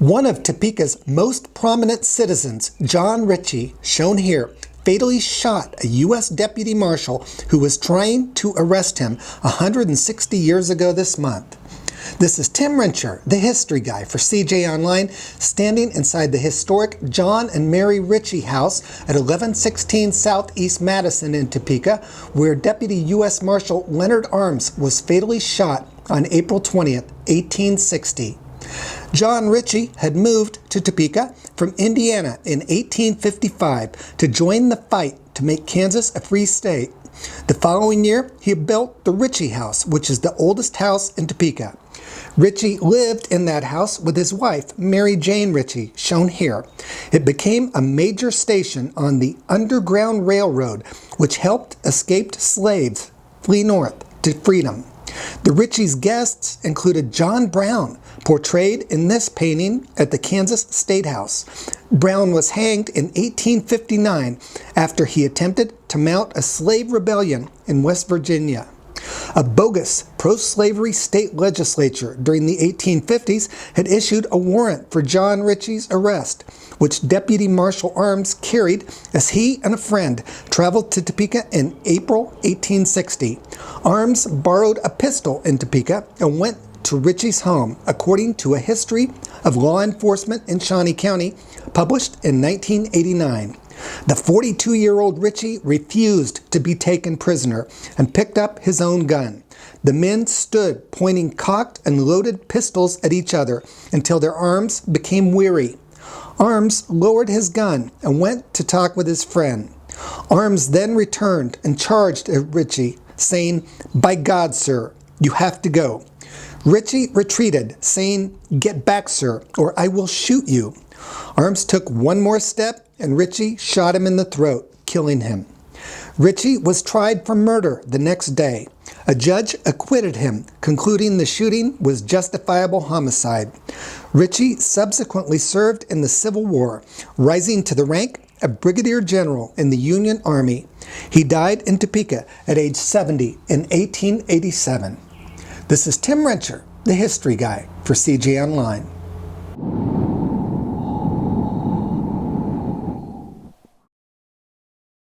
One of Topeka's most prominent citizens, John Ritchie, shown here, fatally shot a U.S. deputy marshal who was trying to arrest him 160 years ago this month. This is Tim Rincher, the history guy for CJ Online, standing inside the historic John and Mary Ritchie house at 1116 Southeast Madison in Topeka, where Deputy U.S. Marshal Leonard Arms was fatally shot on April 20th, 1860. John Ritchie had moved to Topeka from Indiana in 1855 to join the fight to make Kansas a free state. The following year, he built the Ritchie House, which is the oldest house in Topeka. Ritchie lived in that house with his wife, Mary Jane Ritchie, shown here. It became a major station on the Underground Railroad, which helped escaped slaves flee north to freedom. The Ritchie's guests included John Brown, portrayed in this painting at the Kansas State House. Brown was hanged in 1859 after he attempted to mount a slave rebellion in West Virginia. A bogus pro-slavery state legislature during the 1850s had issued a warrant for John Ritchie's arrest, which Deputy Marshal Arms carried as he and a friend traveled to Topeka in April 1860. Arms borrowed a pistol in Topeka and went to Ritchie's home, according to a history of law enforcement in Shawnee County, published in 1989. The 42-year-old Ritchie refused to be taken prisoner and picked up his own gun. The men stood pointing cocked and loaded pistols at each other until their arms became weary. Arms lowered his gun and went to talk with his friend. Arms then returned and charged at Ritchie, saying, "By God, sir, you have to go." Ritchie retreated, saying, "Get back, sir, or I will shoot you." Arms took one more step, and Ritchie shot him in the throat, killing him. Ritchie was tried for murder the next day. A judge acquitted him, concluding the shooting was justifiable homicide. Ritchie subsequently served in the Civil War, rising to the rank of Brigadier General in the Union Army. He died in Topeka at age 70 in 1887. This is Tim Rincher, the history guy for CJ Online.